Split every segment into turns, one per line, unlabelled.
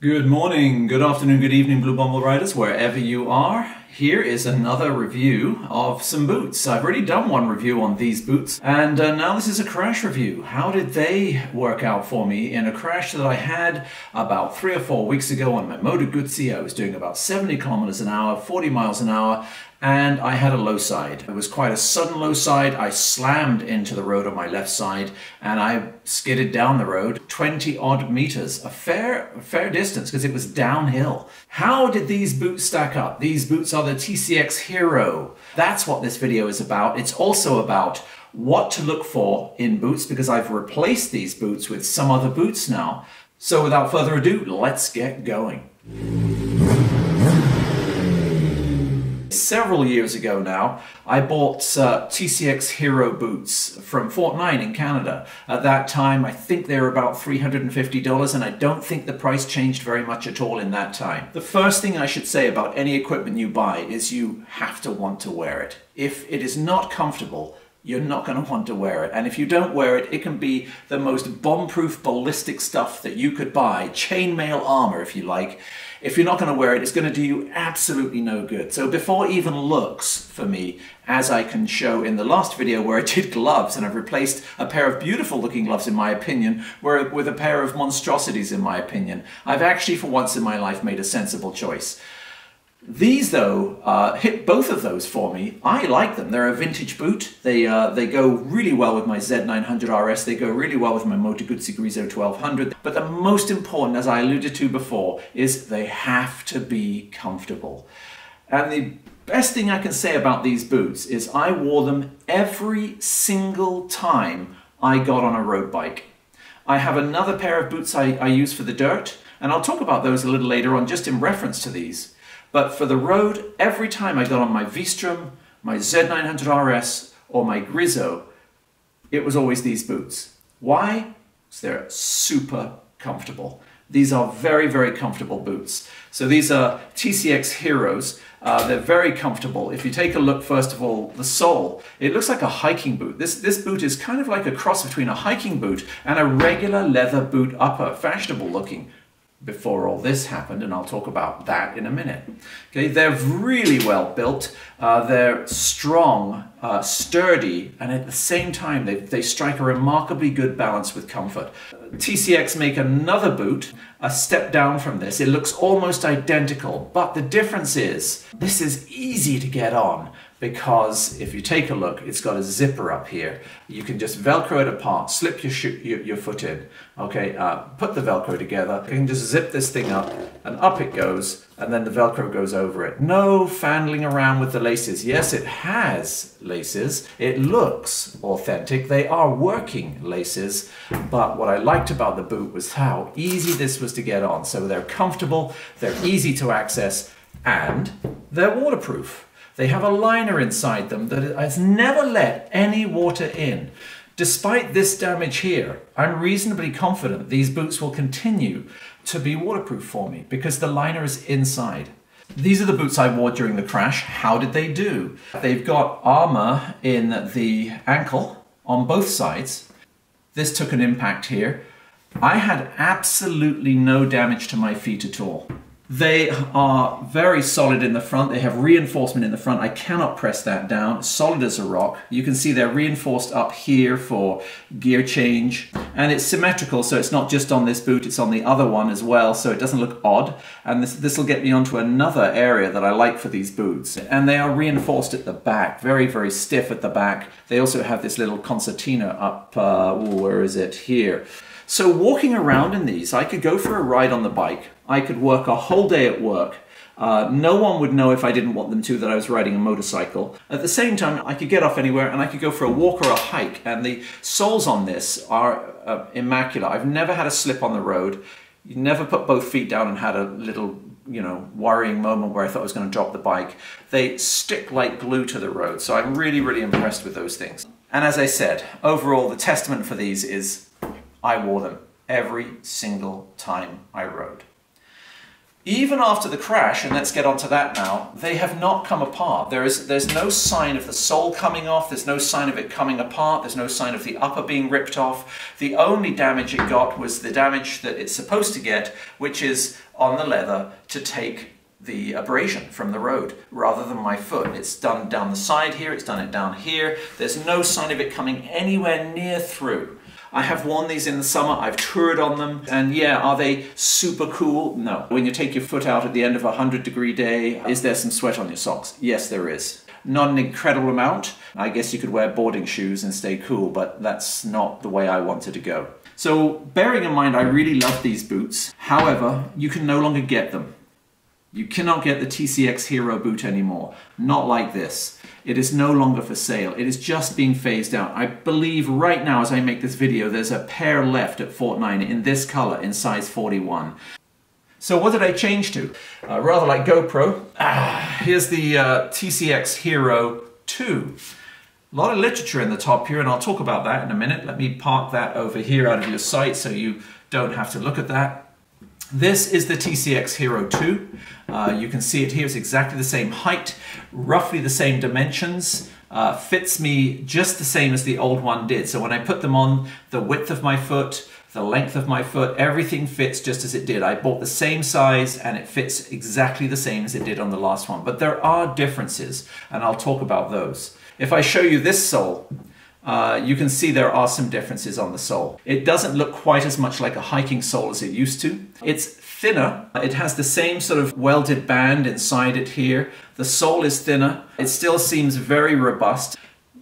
Good morning, good afternoon, good evening, Blue Marble Riders, wherever you are. Here is another review of some boots. I've already done one review on these boots, and now this is a crash review. How did they work out for me in a crash that I had about 3 or 4 weeks ago on my Moto Guzzi? I was doing about 70 kilometers an hour, 40 miles an hour, and I had a low side. It was quite a sudden low side. I slammed into the road on my left side and I skidded down the road 20 odd meters, a fair distance because it was downhill. How did these boots stack up? These boots are the TCX Hero. That's what this video is about. It's also about what to look for in boots because I've replaced these boots with some other boots now. So without further ado, let's get going. Several years ago now, I bought TCX Hero boots from Fort 9 in Canada. At that time, I think they were about $350, and I don't think the price changed very much at all in that time. The first thing I should say about any equipment you buy is you have to want to wear it. If it is not comfortable, you're not going to want to wear it. And if you don't wear it, it can be the most bomb-proof ballistic stuff that you could buy, chainmail armor if you like. If you're not going to wear it, it's going to do you absolutely no good. So before even looks for me, as I can show in the last video where I did gloves, and I've replaced a pair of beautiful looking gloves in my opinion with a pair of monstrosities in my opinion. I've actually for once in my life made a sensible choice. These though hit both of those for me. I like them. They're a vintage boot. They go really well with my Z900RS. They go really well with my Moto Guzzi Grezzo 1200. But the most important, as I alluded to before, is they have to be comfortable. And the best thing I can say about these boots is I wore them every single time I got on a road bike. I have another pair of boots I use for the dirt, and I'll talk about those a little later on just in reference to these. But for the road, every time I got on my V-Strom, my Z900RS, or my Grezzo, it was always these boots. Why? Because they're super comfortable. These are very, very comfortable boots. So these are TCX Heroes. They're very comfortable. If you take a look, first of all, the sole, it looks like a hiking boot. This boot is kind of like a cross between a hiking boot and a regular leather boot upper, fashionable looking. Before all this happened, and I'll talk about that in a minute. Okay, they're really well built, they're strong, sturdy, and at the same time they strike a remarkably good balance with comfort. TCX make another boot, a step down from this. It looks almost identical, but the difference is this is easy to get on because if you take a look, it's got a zipper up here. You can just Velcro it apart, slip your foot in, okay, put the Velcro together. You can just zip this thing up and up it goes, and then the Velcro goes over it. No fandling around with the laces. Yes, it has laces. It looks authentic. They are working laces, but what I liked about the boot was how easy this was to get on. So they're comfortable, they're easy to access, and they're waterproof. They have a liner inside them that has never let any water in. Despite this damage here, I'm reasonably confident these boots will continue to be waterproof for me because the liner is inside. These are the boots I wore during the crash. How did they do? They've got armor in the ankle on both sides. This took an impact here. I had absolutely no damage to my feet at all. They are very solid in the front. They have reinforcement in the front. I cannot press that down. Solid as a rock. You can see they're reinforced up here for gear change. And it's symmetrical, so it's not just on this boot, it's on the other one as well, so it doesn't look odd. And this will get me onto another area that I like for these boots. And they are reinforced at the back, very, very stiff at the back. They also have this little concertina up, where is it? Here. So walking around in these, I could go for a ride on the bike. I could work a whole day at work. No one would know if I didn't want them to that I was riding a motorcycle. At the same time, I could get off anywhere and I could go for a walk or a hike. And the soles on this are immaculate. I've never had a slip on the road. You never put both feet down and had a little, worrying moment where I thought I was going to drop the bike. They stick like glue to the road. So I'm really, really impressed with those things. And as I said, overall, the testament for these is I wore them every single time I rode. Even after the crash, and let's get onto that now, they have not come apart. There's no sign of the sole coming off, there's no sign of it coming apart, there's no sign of the upper being ripped off. The only damage it got was the damage that it's supposed to get, which is on the leather to take the abrasion from the road, rather than my foot. It's done down the side here, it's done it down here. There's no sign of it coming anywhere near through. I have worn these in the summer, I've toured on them, and yeah, are they super cool? No. When you take your foot out at the end of a 100-degree day, is there some sweat on your socks? Yes, there is. Not an incredible amount. I guess you could wear boarding shoes and stay cool, but that's not the way I wanted to go. So, bearing in mind I really love these boots, however, you can no longer get them. You cannot get the TCX Hero boot anymore. Not like this. It is no longer for sale. It is just being phased out. I believe right now as I make this video there's a pair left at Fortnite in this color in size 41. So what did I change to? Rather like GoPro. Here's the TCX Hero 2. A lot of literature in the top here, and I'll talk about that in a minute. Let me park that over here out of your sight so you don't have to look at that. This is the TCX Hero 2. You can see it here. It's exactly the same height, roughly the same dimensions, fits me just the same as the old one did. So when I put them on, the width of my foot, the length of my foot, everything fits just as it did. I bought the same size and it fits exactly the same as it did on the last one. But there are differences, and I'll talk about those. If I show you this sole, you can see there are some differences on the sole. It doesn't look quite as much like a hiking sole as it used to. It's thinner. It has the same sort of welded band inside it here. The sole is thinner. It still seems very robust.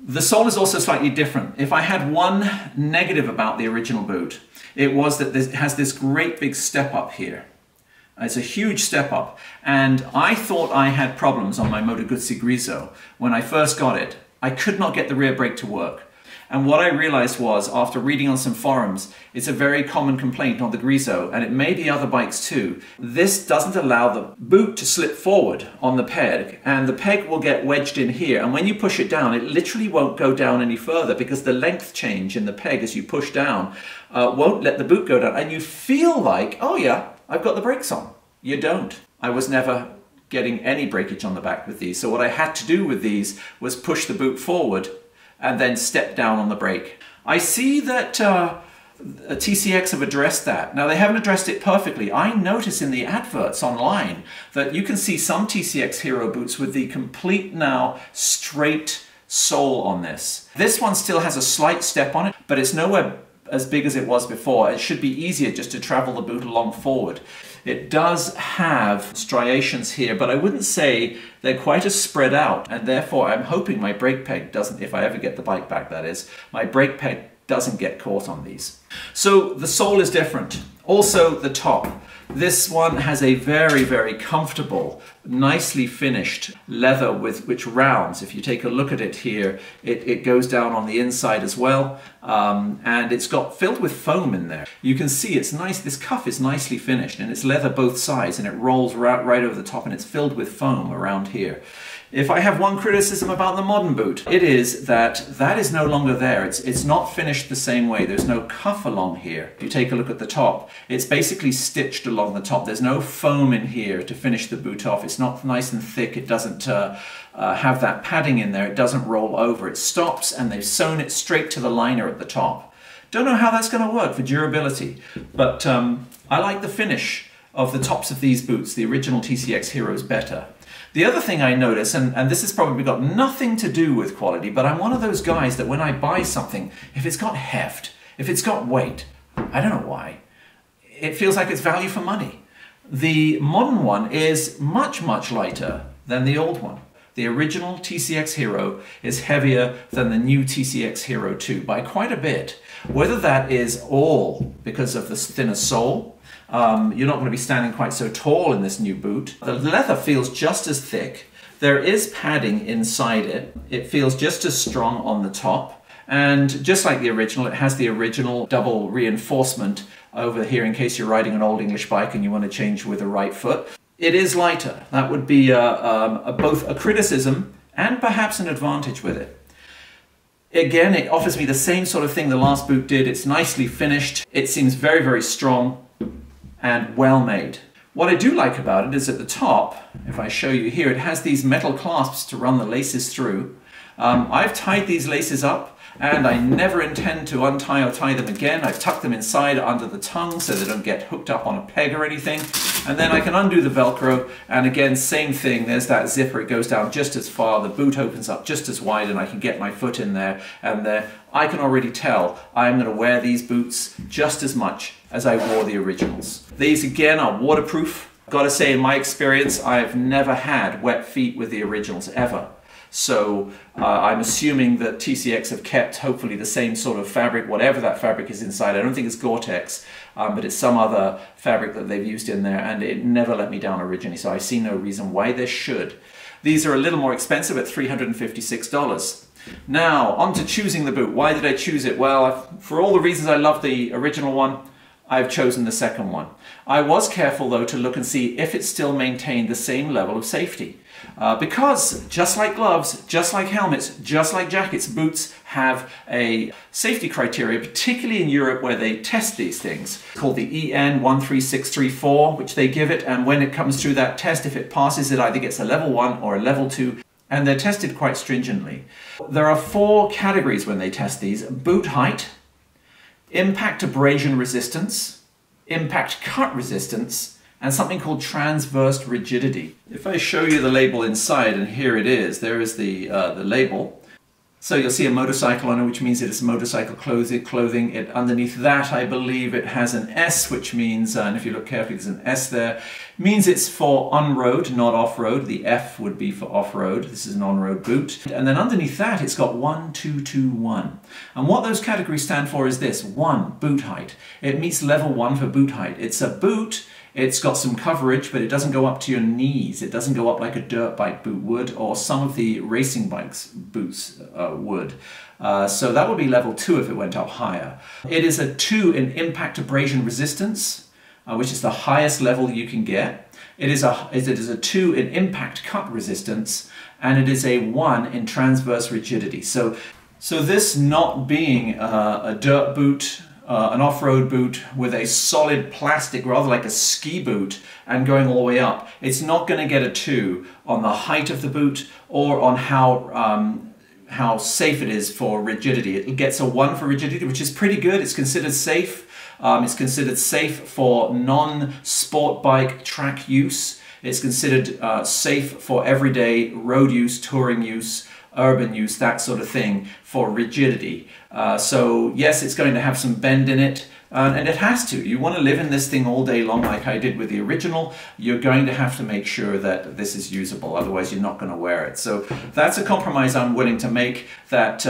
The sole is also slightly different. If I had one negative about the original boot, it was that it has this great big step up here. It's a huge step up. And I thought I had problems on my Moto Guzzi Grigio when I first got it. I could not get the rear brake to work. And what I realized was, after reading on some forums, it's a very common complaint on the Grigio, and it may be other bikes too. This doesn't allow the boot to slip forward on the peg, and the peg will get wedged in here, and when you push it down, it literally won't go down any further because the length change in the peg as you push down won't let the boot go down, and you feel like, oh yeah, I've got the brakes on. You don't. I was never getting any breakage on the back with these, so what I had to do with these was push the boot forward and then step down on the brake. I see that TCX have addressed that. Now, they haven't addressed it perfectly. I notice in the adverts online that you can see some TCX Hero boots with the complete now straight sole on this. This one still has a slight step on it, but it's nowhere as big as it was before. It should be easier just to travel the boot along forward. It does have striations here, but I wouldn't say they're quite as spread out, and therefore I'm hoping my brake peg doesn't, if I ever get the bike back that is, my brake peg doesn't get caught on these. So the sole is different. Also the top. This one has a very, very comfortable, nicely finished leather with which rounds. If you take a look at it here, it goes down on the inside as well, and it's got filled with foam in there. You can see it's nice. This cuff is nicely finished, and it's leather both sides, and it rolls right over the top, and it's filled with foam around here. If I have one criticism about the modern boot, it is that that is no longer there. It's not finished the same way. There's no cuff along here. If you take a look at the top, it's basically stitched along the top. There's no foam in here to finish the boot off. It's not nice and thick. It doesn't have that padding in there. It doesn't roll over. It stops, and they've sewn it straight to the liner at the top. Don't know how that's going to work for durability, but I like the finish of the tops of these boots, the original TCX Heroes, better. The other thing I notice, and this has probably got nothing to do with quality, but I'm one of those guys that when I buy something, if it's got heft, if it's got weight, I don't know why, it feels like it's value for money. The modern one is much, much lighter than the old one. The original TCX Hero is heavier than the new TCX Hero 2 by quite a bit. Whether that is all because of the thinner sole, you're not going to be standing quite so tall in this new boot. The leather feels just as thick. There is padding inside it. It feels just as strong on the top. And just like the original, it has the original double reinforcement over here in case you're riding an old English bike and you want to change with the right foot. It is lighter. That would be both a criticism and perhaps an advantage with it. Again, it offers me the same sort of thing the last boot did. It's nicely finished. It seems very, very strong and well made. What I do like about it is at the top, if I show you here, it has these metal clasps to run the laces through. I've tied these laces up, and I never intend to untie or tie them again. I've tucked them inside under the tongue so they don't get hooked up on a peg or anything. And then I can undo the Velcro, and again, same thing, there's that zipper, it goes down just as far, the boot opens up just as wide, and I can get my foot in there, and there I can already tell I'm going to wear these boots just as much as I wore the originals. These again are waterproof. Gotta say, in my experience, I've never had wet feet with the originals, ever. So I'm assuming that TCX have kept hopefully the same sort of fabric, whatever that fabric is inside. I don't think it's Gore-Tex, but it's some other fabric that they've used in there, and it never let me down originally, so I see no reason why they should. These are a little more expensive at $356. Now, on to choosing the boot. Why did I choose it? Well, for all the reasons I love the original one, I've chosen the second one. I was careful though to look and see if it still maintained the same level of safety. Because just like gloves, just like helmets, just like jackets, boots have a safety criteria, particularly in Europe where they test these things. It's called the EN 13634, which they give it, and when it comes through that test, if it passes, it either gets a level 1 or a level 2, and they're tested quite stringently. There are 4 categories when they test these: boot height, impact abrasion resistance, impact cut resistance, and something called transverse rigidity. If I show you the label inside, and here it is, there is the label. So you'll see a motorcycle on it, which means it is motorcycle clothing. Underneath that, I believe it has an S, which means, and if you look carefully, there's an S there, means it's for on-road, not off-road. The F would be for off-road. This is an on-road boot. And then underneath that, it's got 1221. And what those categories stand for is this: 1, boot height. It meets level 1 for boot height. It's a boot. It's got some coverage, but it doesn't go up to your knees. It doesn't go up like a dirt bike boot would, or some of the racing bikes boots would. So that would be level 2 if it went up higher. It is a 2 in impact abrasion resistance, which is the highest level you can get. It is a 2 in impact cut resistance, and it is a 1 in transverse rigidity. So this not being a dirt boot, an off-road boot with a solid plastic, rather like a ski boot, and going all the way up, it's not going to get a 2 on the height of the boot or on how safe it is for rigidity. It gets a 1 for rigidity, which is pretty good. It's considered safe. It's considered safe for non-sport bike track use. It's considered safe for everyday road use, touring use, urban use, that sort of thing, for rigidity. So yes, it's going to have some bend in it, and it has to. You want to live in this thing all day long like I did with the original. You're going to have to make sure that this is usable, otherwise you're not going to wear it. So that's a compromise I'm willing to make, that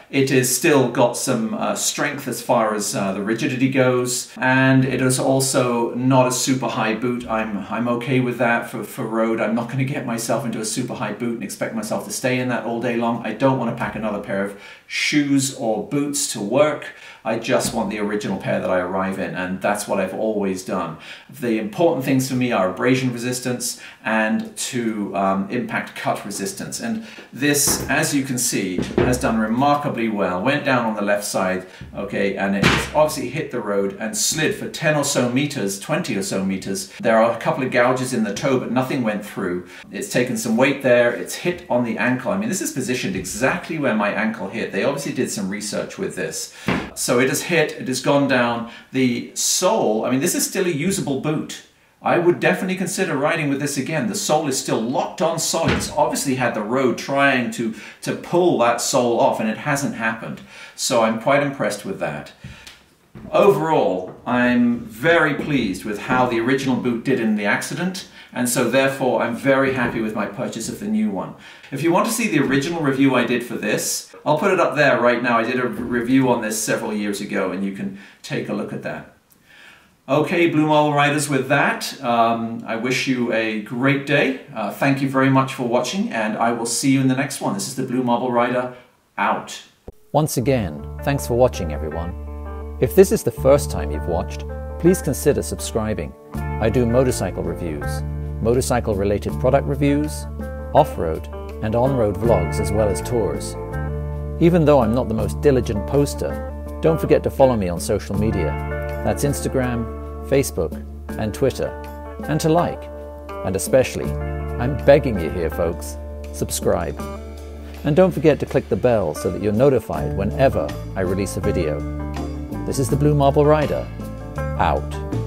it is still got some strength as far as the rigidity goes, and it is also not a super high boot. I'm okay with that for road. I'm not going to get myself into a super high boot and expect myself to stay in that all day long. I don't want to pack another pair of shoes or boots to work. I just want the original pair that I arrive in, and that's what I've always done. The important things for me are abrasion resistance and to impact cut resistance. And this, as you can see, has done remarkably well. Went down on the left side, okay, and it's obviously hit the road and slid for 10 or so meters, 20 or so meters. There are a couple of gouges in the toe, but nothing went through. It's taken some weight there. It's hit on the ankle. I mean, this is positioned exactly where my ankle hit. They obviously did some research with this. So it has hit, it has gone down. The sole, I mean, this is still a usable boot. I would definitely consider riding with this again. The sole is still locked on solid. It's obviously had the road trying to pull that sole off, and it hasn't happened. So I'm quite impressed with that. Overall, I'm very pleased with how the original boot did in the accident, and so therefore I'm very happy with my purchase of the new one. If you want to see the original review I did for this, I'll put it up there right now. I did a review on this several years ago, and you can take a look at that. Okay, Blue Marble Riders, with that, I wish you a great day. Thank you very much for watching, and I will see you in the next one. This is the Blue Marble Rider, out.
Once again, thanks for watching, everyone. If this is the first time you've watched, please consider subscribing. I do motorcycle reviews, motorcycle-related product reviews, off-road and on-road vlogs, as well as tours. Even though I'm not the most diligent poster, don't forget to follow me on social media. That's Instagram, Facebook and Twitter. and to like. And especially, I'm begging you here folks, subscribe. And don't forget to click the bell so that you're notified whenever I release a video. This is the BlueMarbleRider, out.